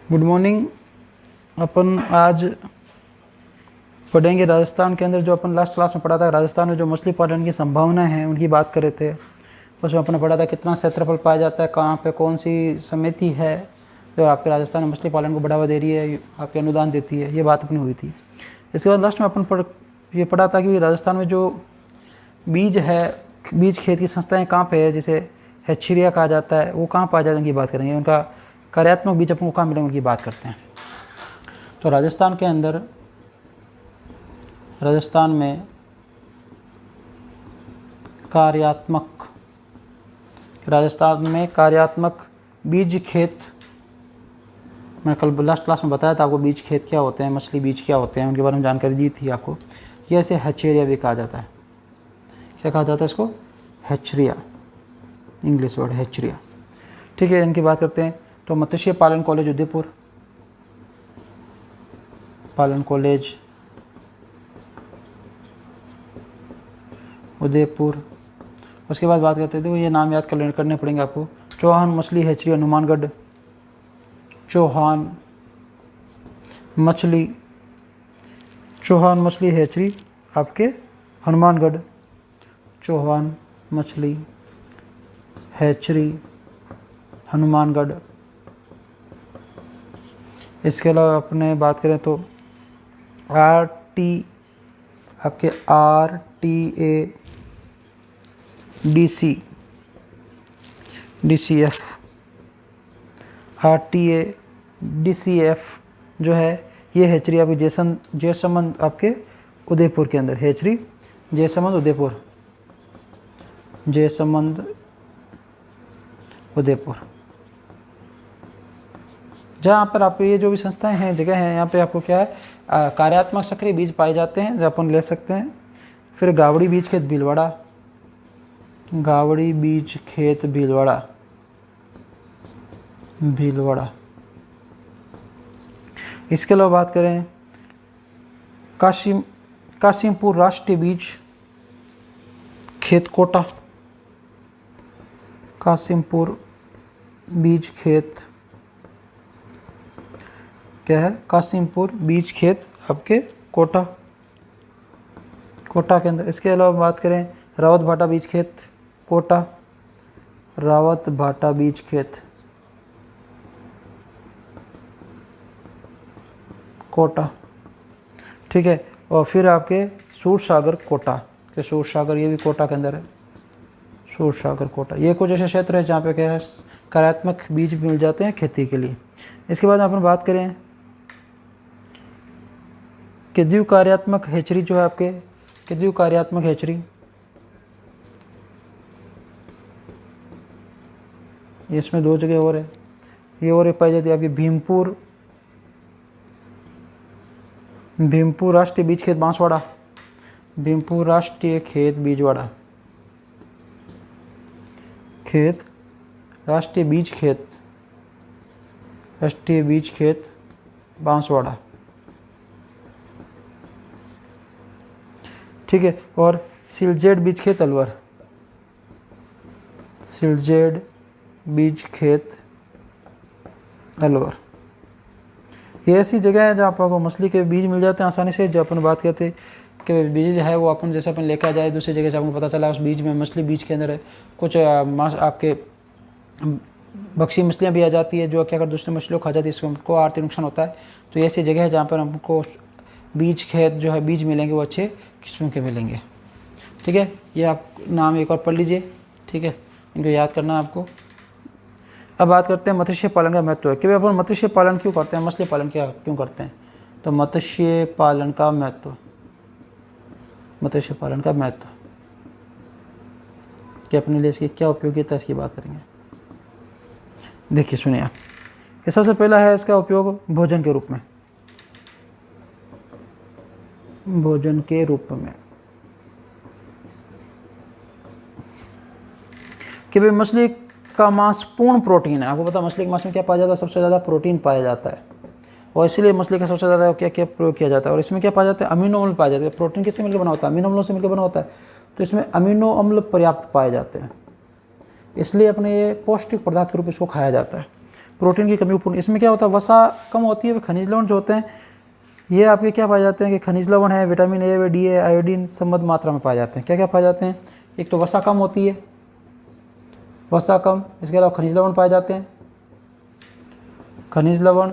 Good morning. अपन आज पढ़ेंगे राजस्थान के अंदर जो अपन लास्ट क्लास में पढ़ा था। राजस्थान में जो मछली पालन की संभावनाएं हैं उनकी बात कर रहे थे। उसमें अपन ने पढ़ा था कितना क्षेत्रफल पाया जाता है, कहाँ पे कौन सी समिति है जो आपके राजस्थान में मछली पालन को बढ़ावा दे रही है, आपके अनुदान देती है। ये बात अपनी हुई थी। इसके बाद लास्ट में अपन ये पढ़ा था कि राजस्थान में जो बीज है, बीज खेत की संस्थाएँ कहाँ पर है, जिसे हैचरिया कहा जाता है, वो कहाँ पाया जाता है उनकी बात करेंगे। उनका कार्यात्मक बीज अपन को कहाँ मिलेंगे उनकी बात करते हैं। तो राजस्थान के अंदर, राजस्थान में कार्यात्मक बीज खेत, मैं कल लास्ट क्लास में बताया था आपको बीज खेत क्या होते हैं, मछली बीज क्या होते हैं, उनके बारे में जानकारी दी थी आपको। ये ऐसे हैचरिया भी कहा जाता है। क्या कहा जाता है इसको? हैचरिया, इंग्लिश वर्ड हैचरिया। ठीक है, इनकी बात करते हैं। तो मत्स्य पालन कॉलेज उदयपुर, पालन कॉलेज उदयपुर। उसके बाद बात करते थे, ये नाम याद करने पड़ेंगे आपको। चौहान मछली हैचरी हनुमानगढ़, चौहान मछली हैचरी आपके हनुमानगढ़, चौहान मछली हैचरी हनुमानगढ़। इसके अलावा अपने बात करें तो RTADCF जो है, ये हैचरी आपकी जयसमंद आपके उदयपुर के अंदर, हैचरी जयसमंद उदयपुर। जहाँ पर आप ये जो भी संस्थाएं हैं, जगह हैं, यहाँ पे आपको क्या है, कार्यात्मक सक्रिय बीज पाए जाते हैं जो अपन ले सकते हैं। फिर गावड़ी बीज खेत भीलवाड़ा। इसके अलावा बात करें कासिमपुर राष्ट्रीय बीज खेत कोटा, कासिमपुर बीज खेत क्या है, कासिमपुर बीज खेत आपके कोटा के अंदर। इसके अलावा बात करें रावत भाटा बीज खेत कोटा, रावत भाटा बीज खेत कोटा। ठीक है, और फिर आपके सूरसागर कोटा के, सूरसागर ये भी कोटा के अंदर है, सूरसागर कोटा। ये कुछ ऐसे क्षेत्र है जहाँ पे क्या है, कार्यात्मक बीज मिल जाते हैं खेती के लिए। इसके बाद अपन बात करें कि द्विव कार्यात्मक हैचरी जो है आपके, द्विव कार्यात्मक हैचरी, इसमें दो जगह और है, ये और पाई जाती है आपकी भीमपुर राष्ट्रीय बीज खेत बांसवाड़ा, भीमपुर राष्ट्रीय खेत बीजवाड़ा खेत, राष्ट्रीय बीज खेत बांसवाड़ा। ठीक है, और सिलजेड बीज खेत अलवर, सिलजेड बीज खेत अलवर। ये ऐसी जगह है जहाँ पर आपको मछली के बीज मिल जाते हैं आसानी से। जब अपन बात करते कि बीज है वो अपन जैसे अपन लेकर जाए दूसरी जगह से, आपको पता चला उस बीज में, मछली बीज के अंदर है कुछ आपके बक्सी मछलियाँ भी आ जाती है जो क्या कर दूसरी मछलियों खा जाती है, इसको हमको आर्थिक नुकसान होता है। तो ऐसी जगह है जहाँ पर हमको बीज खेत जो है बीज मिलेंगे वो अच्छे किस्मों के मिलेंगे। ठीक है, ये आप नाम एक और पढ़ लीजिए। ठीक है, इनको याद करना है आपको। अब बात करते हैं मत्स्य पालन का महत्व है कि अपन मत्स्य पालन क्यों करते हैं, मछली पालन क्यों करते हैं। तो मत्स्य पालन का महत्व कि अपने लिए इसकी क्या उपयोगिता है, इसकी बात करेंगे। देखिए सुनिए आप, सबसे पहला है इसका उपयोग भोजन के रूप में कि भाई मछली का मांस पूर्ण प्रोटीन है। आपको पता है मछली के मांस में क्या पाया जाता है, सबसे ज़्यादा प्रोटीन पाया जाता है, और इसीलिए मछली का सबसे ज़्यादा क्या क्या प्रयोग किया जाता है। और इसमें क्या पाया जाता है, अमीनो अम्ल पाया जाता है। प्रोटीन किससे मिलकर बना होता है, अमीनो अम्लों से मिलकर बना होता है। तो इसमें अमीनो अम्ल पर्याप्त पाए जाते हैं, इसलिए अपने ये पौष्टिक पदार्थ के रूप में इसको खाया जाता है। प्रोटीन की कमी पूर्ण, इसमें क्या होता है, वसा कम होती है। खनिज लवण जो होते हैं ये आपके क्या पाए जाते हैं कि खनिज लवण है, विटामिन ए व डी है, आयोडीन समृद्ध मात्रा में पाए जाते हैं। क्या क्या पाए जाते हैं, एक तो वसा कम होती है, वसा कम, इसके अलावा खनिज लवण पाए जाते हैं, खनिज लवण।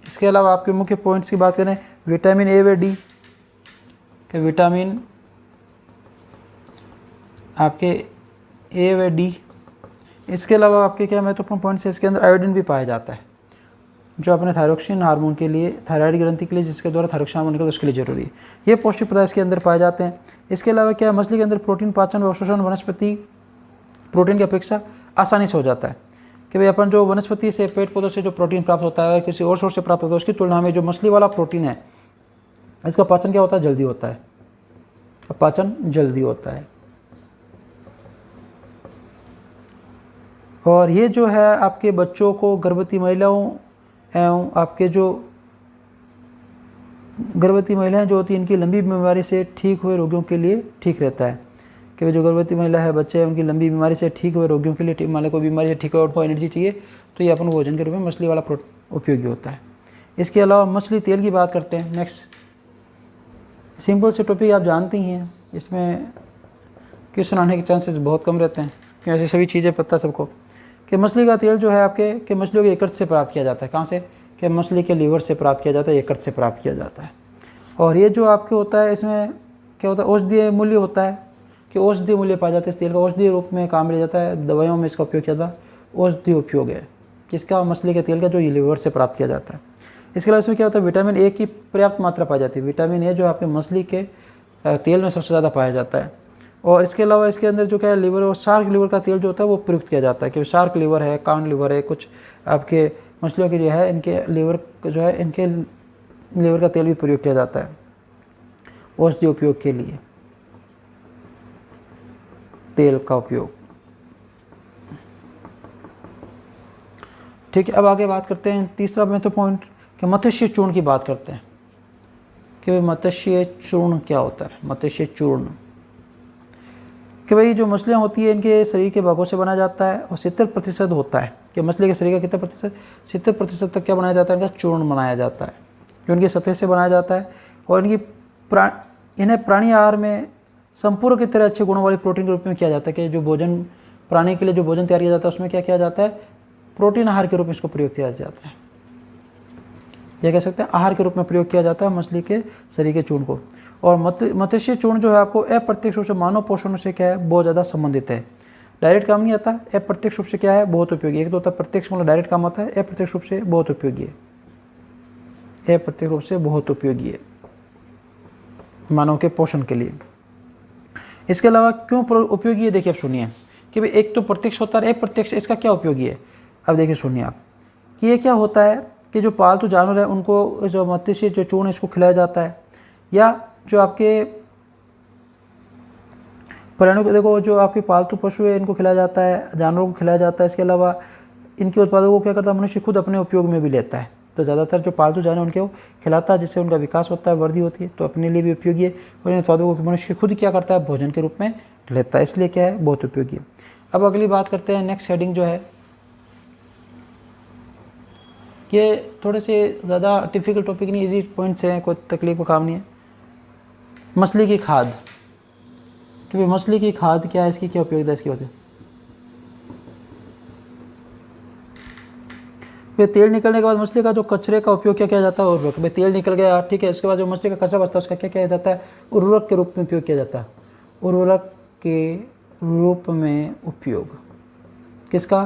इसके अलावा आपके मुख्य पॉइंट्स की बात करें, विटामिन ए व डी के विटामिन आपके ए व डी। इसके अलावा आपके क्या महत्वपूर्ण पॉइंट्स है, इसके अंदर आयोडीन भी पाया जाता है जो अपने थायरोक्सिन हार्मोन के लिए, थायराइड ग्रंथि के लिए, जिसके द्वारा थायरोक्सिन हार्मोन निकलता है उसके लिए जरूरी है। ये पौष्टिक पदार्थ इसके अंदर पाए जाते हैं। इसके अलावा क्या है, मछली के अंदर प्रोटीन पाचन व अवशोषण वनस्पति प्रोटीन की अपेक्षा आसानी से हो जाता है कि भाई अपन जो वनस्पति से, पेड़ पौधों से जो प्रोटीन प्राप्त होता है किसी और सोर्स से प्राप्त होता है उसकी तुलना में जो मछली वाला प्रोटीन है इसका पाचन क्या होता है, जल्दी होता है, पाचन जल्दी होता है। और ये जो है आपके बच्चों को, गर्भवती महिलाओं एवं आपके जो गर्भवती महिलाएं जो होती हैं इनकी लंबी बीमारी से ठीक हुए रोगियों के लिए ठीक रहता है कि जो गर्भवती महिला है, बच्चे हैं, उनकी लंबी बीमारी से ठीक हुए रोगियों के लिए, मान लो कोई बीमारी से ठीक हो, उनको एनर्जी चाहिए तो ये अपन भोजन के रूप में मछली वाला उपयोगी होता है। इसके अलावा मछली तेल की बात करते हैं। नेक्स्ट सिंपल से टॉपिक आप जानते ही हैं, इसमें क्वेश्चन आने के चांसेस बहुत कम रहते हैं क्योंकि ऐसी सभी चीज़ें पता सबको कि मछली का तेल जो है आपके कि मछलियों के यकृत से प्राप्त किया जाता है। कहाँ से, कि मछली के लीवर से प्राप्त किया जाता है, यकृत से प्राप्त किया जाता है। और ये जो आपके होता है इसमें क्या होता है, औषधीय मूल्य होता है कि औषधीय मूल्य पाया जाता है। इस तेल का औषधीय रूप में काम लिया जाता है, दवाइयों में इसका उपयोग किया जाता है, औषधीय उपयोग है किसका, मछली के तेल का जो लीवर से प्राप्त किया जाता है। इसके अलावा इसमें क्या होता है, विटामिन ए की पर्याप्त मात्रा पाई जाती है। विटामिन ए जो आपके मछली के तेल में सबसे ज़्यादा पाया जाता है। और इसके अलावा इसके अंदर जो क्या है, लिवर और शार्क लिवर का तेल जो होता है वो प्रयुक्त किया जाता है कि शार्क लिवर है, कान लिवर है, कुछ आपके मछलियों के जो है इनके लिवर जो है, इनके लिवर का तेल भी प्रयोग किया जाता है औषधीय उपयोग के लिए, तेल का उपयोग। ठीक है, अब आगे बात करते हैं तीसरा महत्वपूर्ण पॉइंट कि मत्स्य चूर्ण की बात करते हैं कि मत्स्य चूर्ण क्या होता है। मत्स्य चूर्ण कि भाई जो मछलियाँ होती है इनके शरीर के भागों से बनाया जाता है और 70% होता है कि मछली के शरीर का कितना प्रतिशत, 70% तक क्या बनाया जाता है, इनका चूर्ण बनाया जाता है जो इनकी सतह से बनाया जाता है। और इन्हें प्राणी आहार में संपूर्ण की तरह अच्छे गुणों वाली प्रोटीन के रूप में किया जाता है कि जो भोजन प्राणी के लिए जो भोजन तैयार किया जाता है उसमें क्या किया जाता है, प्रोटीन आहार के रूप में इसको प्रयोग किया जाता है। यह कह सकते हैं आहार के रूप में प्रयोग किया जाता है मछली के शरीर के चूर्ण को। और मत्स्य चूर्ण जो है आपको अप्रत्यक्ष रूप से मानव पोषण से क्या है, बहुत ज़्यादा संबंधित है। डायरेक्ट काम नहीं आता, अप्रत्यक्ष रूप से क्या है, बहुत उपयोगी। एक तो होता है प्रत्यक्ष मतलब डायरेक्ट काम आता है, अप्रत्यक्ष रूप से बहुत उपयोगी है, अप्रत्यक्ष रूप से बहुत उपयोगी है मानव के पोषण के लिए। इसके अलावा क्यों उपयोगी है, देखिए आप सुनिए कि भाई एक तो प्रत्यक्ष होता है, अप्रत्यक्ष, इसका क्या उपयोगी है। अब देखिए सुनिए आप कि ये क्या होता है कि जो पालतू जानवर है उनको जो मत्स्य जो चूर्ण इसको खिलाया जाता है, या जो आपके प्राणियों को देखो, जो आपके पालतू पशु है इनको खिलाया जाता है, जानवरों को खिलाया जाता है। इसके अलावा इनके उत्पादों को क्या करता है, मनुष्य खुद अपने उपयोग में भी लेता है। तो ज़्यादातर जो पालतू जानवर उनके वो खिलाता है जिससे उनका विकास होता है, वृद्धि होती है, तो अपने लिए भी उपयोगी है। और इन उत्पादों को मनुष्य खुद क्या करता है, भोजन के रूप में लेता है, इसलिए क्या है, बहुत उपयोगी है। अब अगली बात करते हैं, नेक्स्ट हेडिंग जो है ये थोड़े से ज़्यादा डिफिकल्ट टॉपिक नहीं, इजी पॉइंट्स हैं, कोई तकलीफ का काम नहीं है। मछली की खाद कि भाई मछली की खाद क्या है, इसकी क्या उपयोगिता है, इसकी वजह फिर तेल निकलने के बाद मछली का जो कचरे का उपयोग क्या किया जाता है, उर्वरक। भाई तेल निकल गया, ठीक है, उसके बाद जो मछली का कचरा बचता है उसका क्या किया जाता है, उर्वरक के रूप में उपयोग किया जाता है। उर्वरक के रूप में उपयोग किसका,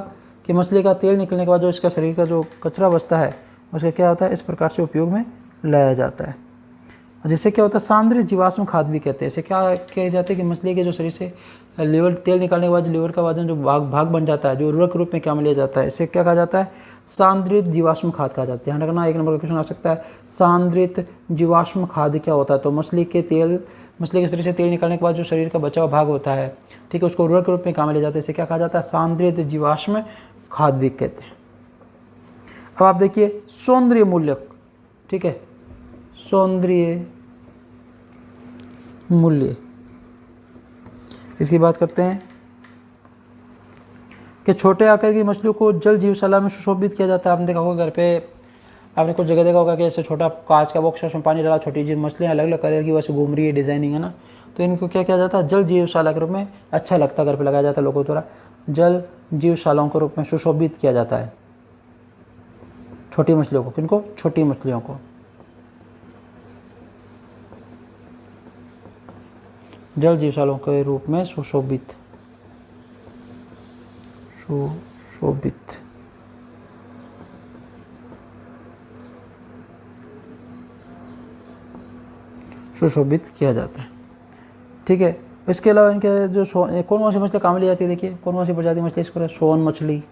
कि मछली का तेल निकलने के बाद जो इसका शरीर का जो कचरा बचता है उसका क्या होता है, इस प्रकार से उपयोग में लाया जाता है। जिससे क्या होता है, सांद्रित जीवाश्म खाद भी कहते हैं। इसे क्या कहे जाते हैं कि मछली के जो शरीर से लीवर तेल निकालने के बाद जो लीवर का वादन जो भाग बन जाता है, जो उर्वरक रूप में काम लिया जाता है, इसे क्या कहा जाता है, सांद्रित जीवाश्म खाद कहा जाता है। ध्यान रखना, एक नंबर का क्वेश्चन आ सकता है, सांद्रित जीवाश्म खाद क्या होता है। तो मछली के शरीर से तेल निकालने के बाद जो शरीर का बचा हुआ भाग होता है, ठीक है, उसको उर्वरक के रूप में काम लिया जाता है, इसे क्या कहा जाता है, सांद्रित जीवाश्म खाद भी कहते हैं। अब आप देखिए सौंदर्य मूल्य, ठीक है, सौंदर्य मूल्य, इसकी बात करते हैं कि छोटे आकार की मछलियों को जल जीवशाला में सुशोभित किया जाता है। आपने देखा होगा घर पे, आपने कुछ जगह देखा होगा कि ऐसे छोटा कांच का बॉक्स है, उसमें पानी डाला, छोटी जी मछलियाँ अलग अलग कलर की वैसे घूम रही है, डिजाइनिंग है ना, तो इनको क्या किया जाता है, जल जीवशाला के रूप में अच्छा लगता है, घर पे लगाया जाता है लोगों द्वारा, जल जीवशालाओं के रूप में सुशोभित किया जाता है छोटी मछलियों को। किनको? छोटी मछलियों को जल जीवशालाओं के रूप में सुशोभित सुशोभित किया जाता है। ठीक है, इसके अलावा इनके जो कौन सी मछली काम ली जाती है, देखिए कौन सी प्रजाति मछली इस पर है, सोन मछली,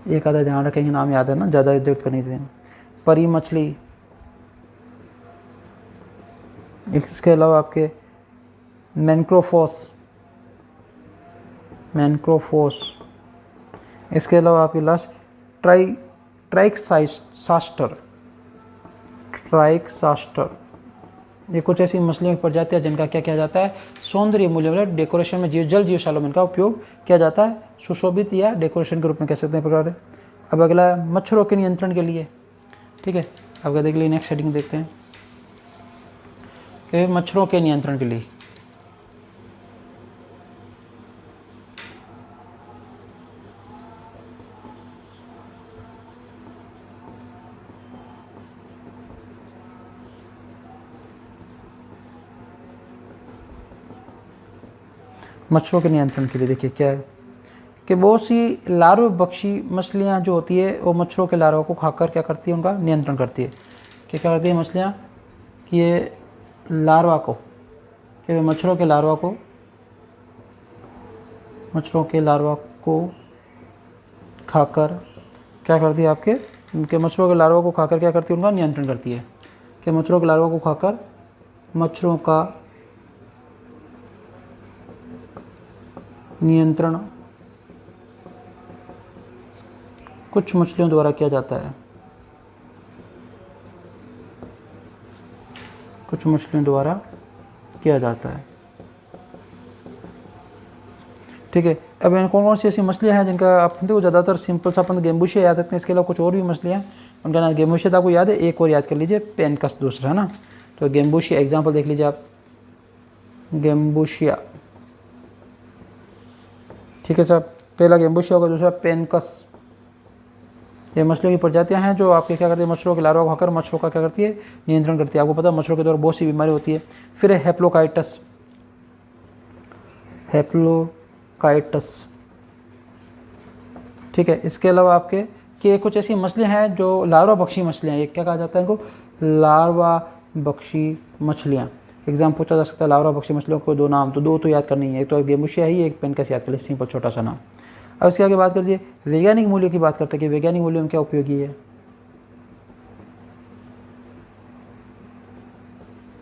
एक आधा ध्यान रखेंगे, नाम याद है ना, ज़्यादा इज्जत करनी चाहिए। परी मछली, इसके अलावा आपके मैनक्रोफोस, इसके अलावा आपके लास्ट ट्राइक्सास्टर, ये कुछ ऐसी मछलियों की प्रजातियाँ जिनका क्या किया जाता है, सौंदर्य मूल्य मतलब डेकोरेशन में जल जीवशाला में इनका उपयोग किया जाता है, सुशोभित या डेकोरेशन के रूप में कह सकते हैं प्रकार है। अब अगला है मच्छरों के नियंत्रण के लिए। ठीक है, अब देख लीजिए नेक्स्ट हेडिंग देखते हैं कि मच्छरों के नियंत्रण के लिए मच्छरों के नियंत्रण के लिए देखिए क्या है कि बहुत सी लार्वा बख्शी मछलियाँ जो होती है वो मच्छरों के लार्वा को खाकर क्या करती है, उनका नियंत्रण करती है। क्या करती है मछलियाँ कि ये लार्वा को, कि मच्छरों के लार्वा को खाकर क्या करती है, आपके मच्छरों के लार्वा को खाकर क्या करती है, उनका नियंत्रण करती है। कि मच्छरों के लार्वा को खाकर मच्छरों का नियंत्रण कुछ मछलियों द्वारा किया जाता है, ठीक है। अब इन कौन सी ऐसी मछलियाँ हैं जिनका आप देखो ज़्यादातर सिंपल सा अपन गेम्बुशिया याद रखते हैं, इसके अलावा कुछ और भी मछलियाँ हैं उनका नाम गेम्बुशिया था, आपको याद है, एक और याद कर लीजिए, पेनकस दूसरा है ना, तो गेम्बुशिया एग्जाम्पल देख लीजिए आप, गेम्बुशिया, ठीक है साहब, पहला गेम्बुशिया होगा, दूसरा पेनकस। ये मछलियों की प्रजातियां हैं जो आपके क्या करती है, मच्छरों के लार्वा को खाकर मच्छरों का क्या करती है, नियंत्रण करती है। आपको पता है मच्छरों के द्वारा बहुत सी बीमारी होती है। फिर है हेप्लोकाइटस, ठीक है। इसके अलावा आपके कि कुछ ऐसी मछलियाँ हैं जो लार्वा बख्शी मछलियाँ, ये क्या कहा जाता है इनको, लार्वा बख्शी मछलियाँ। एग्जाम पूछा जा सकता है लार्वा बख्शी मछलियों को दो नाम, तो दो तो याद करनी है, एक तो गेम्बुशिया ही, एक पेनकस याद कर लीजिए, सिंपल छोटा सा नाम। अब इसके आगे बात कर लीजिए वैज्ञानिक मूल्यों की बात करते हैं कि वैज्ञानिक मूल्यों में क्या उपयोगी है।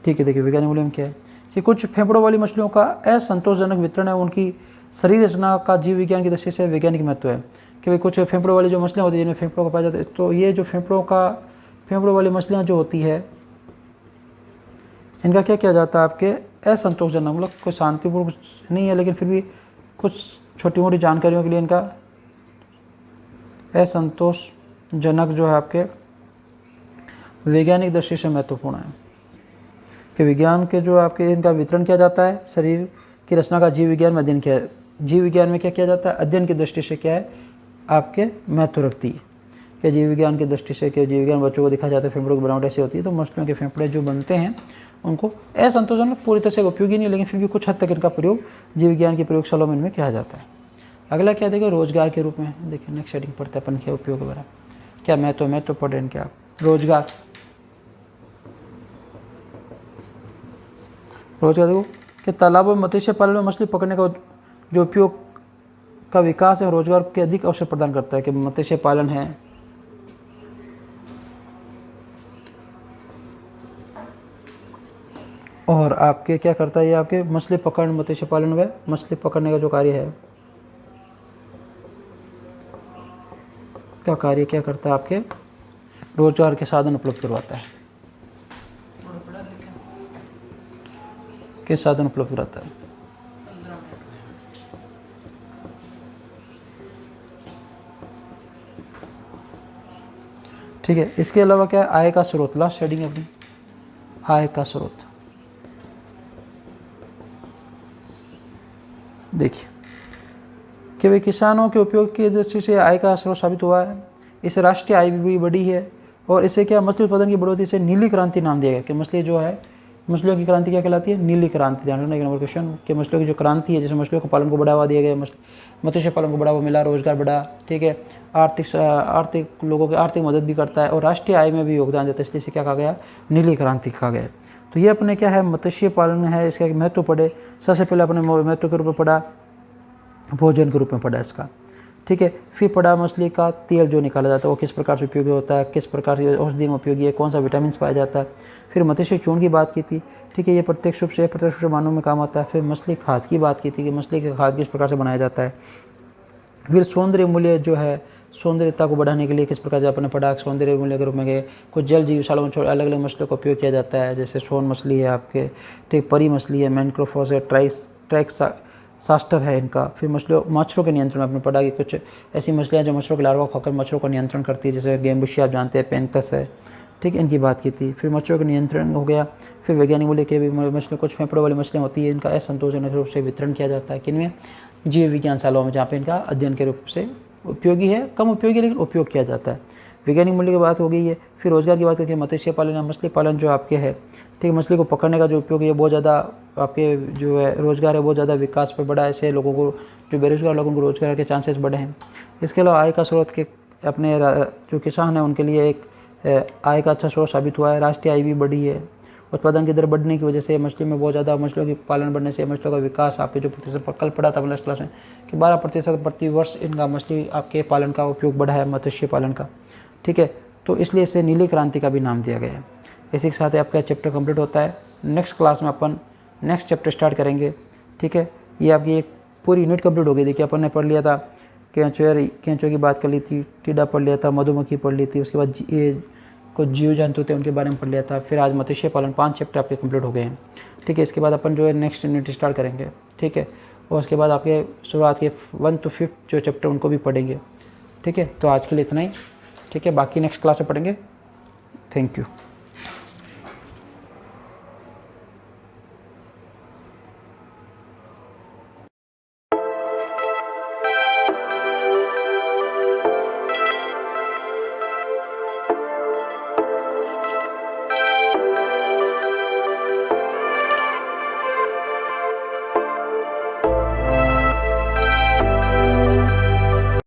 ठीक है, देखिए वैज्ञानिक मूल्यों में क्या है कि कुछ फेफड़ों वाली मछलियों का असंतोषजनक वितरण है, उनकी शरीर रचना का जीव विज्ञान की दृष्टि से वैज्ञानिक महत्व है। कि भाई कुछ फेफड़ों वाली जो मछलियाँ होती है जिनमें फेफड़ों का पाया जाता है, तो ये जो फेफड़ों वाली मछलियाँ जो होती है इनका क्या किया जाता है, आपके असंतोषजनक मतलब कोई शांतिपूर्ण नहीं है, लेकिन फिर भी कुछ छोटी मोटी जानकारियों के लिए इनका असंतोषजनक जो है आपके वैज्ञानिक दृष्टि से महत्वपूर्ण है। कि विज्ञान के जो आपके इनका वितरण किया जाता है, शरीर की रचना का जीव विज्ञान में अध्ययन किया, जीव विज्ञान में क्या किया जाता है, अध्ययन की दृष्टि से क्या है आपके महत्व रखती है। कि जीव विज्ञान की दृष्टि से, कि जीव विज्ञान बच्चों को दिखा जाता है फेफड़ों की बनावट ऐसी होती है, तो मछलियों के फेफड़े जो बनते हैं उनको असंतोषजनक पूरी तरह से उपयोगी नहीं, लेकिन फिर भी कुछ हद तक इनका प्रयोग जीव विज्ञान की प्रयोगशालाओं में इनमें किया जाता है। अगला क्या देखिए, रोजगार के रूप में देखिए नेक्स्ट हेडिंग पढ़ते हैं अपन, क्या उपयोग वगैरह क्या महत्व पढ़ रहे हैं क्या, रोजगार देखो कि तालाबों में मत्स्य पालन में मछली पकड़ने का जो उपयोग का विकास है रोजगार के अधिक अवसर प्रदान करता है। कि मत्स्य पालन है, और आपके क्या करता है, ये आपके मछली पकड़, मत्स्य पालन व मछली पकड़ने का जो कार्य है, क्या करता है, आपके रोजगार के साधन उपलब्ध करवाता है, के साधन उपलब्ध कराता है। ठीक है। इसके अलावा क्या है, आय का स्रोत, लास्ट हेडिंग अपनी आय का स्रोत। देखिए कि वे किसानों के उपयोग की दृष्टि से आय का स्रोत साबित हुआ है। इससे राष्ट्रीय आय भी बढ़ी है और इससे क्या, मछली उत्पादन की बढ़ोतरी से नीली क्रांति नाम दिया गया कि मछली जो है, मछलियों की क्रांति क्या कहलाती है, नीली क्रांति। ध्यान रखना एक नंबर क्वेश्चन कि मछलियों की जो क्रांति है, जैसे मछलियों के पालन को बढ़ावा दिया गया, मत्स्य पालन को बढ़ावा मिला, रोजगार बढ़ा, ठीक है, आर्थिक लोगों की आर्थिक मदद भी करता है और राष्ट्रीय आय में भी योगदान देता है, इसलिए इसे क्या कहा गया, नीली क्रांति कहा गया। तो ये अपने क्या है, मत्स्य पालन है, इसका एक महत्व पढ़े। सबसे पहले अपने महत्व के रूप में पढ़ा, भोजन के रूप में पढ़ा इसका, ठीक है। फिर पढ़ा मछली का तेल जो निकाला जाता है वो किस प्रकार से उपयोगी होता है, किस प्रकार से औषधि में उपयोगी है, कौन सा विटामिन पाया जाता है। फिर मत्स्य चूर्ण की बात की थी, ठीक है, ये प्रत्यक्ष रूप से अप्रत्यक्ष रूप से मानव में काम आता है। फिर मछली खाद की बात की थी कि मछली का खाद किस प्रकार से बनाया जाता है। फिर सौंदर्य मूल्य जो है, सौंदर्यता को बढ़ाने के लिए किस प्रकार से आपने पढ़ा, सौंदर्य मूल्य के रूप में कुछ जल जीवशालाओं में अलग अलग मछलियों का उपयोग किया जाता है, जैसे सोन मछली है आपके, ठीक, परी मछली है, मैनक्रोफोस है, सास्टर है इनका। फिर मच्छरों के नियंत्रण आपने पढ़ा कि कुछ ऐसी मछलियाँ जो मच्छरों के लार्वा खाकर मच्छरों का नियंत्रण करती है, जैसे गेमबुशी आप जानते हैं, पेनकस है, ठीक, इनकी बात की थी। फिर मच्छरों का नियंत्रण हो गया। फिर वैज्ञानिक मूल्य के भी मछलियों, कुछ फेफड़ों वाली मछलियाँ होती है, इनका असंतोषजनक रूप से वितरण किया जाता है किनमें, जीव विज्ञान शालाओं में, जहाँ पे इनका अध्ययन के रूप से उपयोगी है, कम उपयोगी लेकिन उपयोग किया जाता है। वैज्ञानिक मूल्य की बात हो गई है। फिर रोजगार की बात करके मत्स्य पालन या मछली पालन जो आपके है, ठीक है, मछली को पकड़ने का जो उपयोग है बहुत ज़्यादा आपके जो है रोजगार है बहुत ज़्यादा विकास पर बढ़ा है। ऐसे लोगों को, जो बेरोजगार लोगों को रोजगार के चांसेस बढ़े हैं। इसके अलावा आय का स्रोत के अपने जो किसान हैं उनके लिए एक आय का अच्छा स्रोत साबित हुआ है। राष्ट्रीय आय भी बढ़ी है। उत्पादन की दर बढ़ने की वजह से मछली में बहुत ज़्यादा, मछलियों की पालन बढ़ने से मछलियों का विकास, आपके जो प्रतिशत कल पढ़ा था लास्ट क्लास में कि 12% प्रति वर्ष इनका मछली आपके पालन का उपयोग बढ़ा है, मत्स्य पालन का, ठीक है। तो इसलिए इसे नीली क्रांति का भी नाम दिया गया है। इसी के साथ आपका चैप्टर कंप्लीट होता है। नेक्स्ट क्लास में अपन नेक्स्ट चैप्टर स्टार्ट करेंगे, ठीक है। ये आपकी एक पूरी यूनिट कंप्लीट हो गई। देखिए अपन ने पढ़ लिया था केंचुए की बात कर ली थी, टीडा पढ़ लिया था, मधुमक्खी पढ़ ली थी, उसके बाद ये कुछ जीव जंतु थे उनके बारे में पढ़ लिया था। फिर आज मत्स्य पालन 5 चैप्टर आपके कंप्लीट हो गए हैं, ठीक है। इसके बाद अपन जो है नेक्स्ट यूनिट स्टार्ट करेंगे, ठीक है। और उसके बाद आपके शुरुआत के 1 to 5 जो चैप्टर उनको भी पढ़ेंगे, ठीक है। तो आज के लिए इतना ही, ठीक है। बाकी नेक्स्ट क्लास में पढ़ेंगे। Thank you.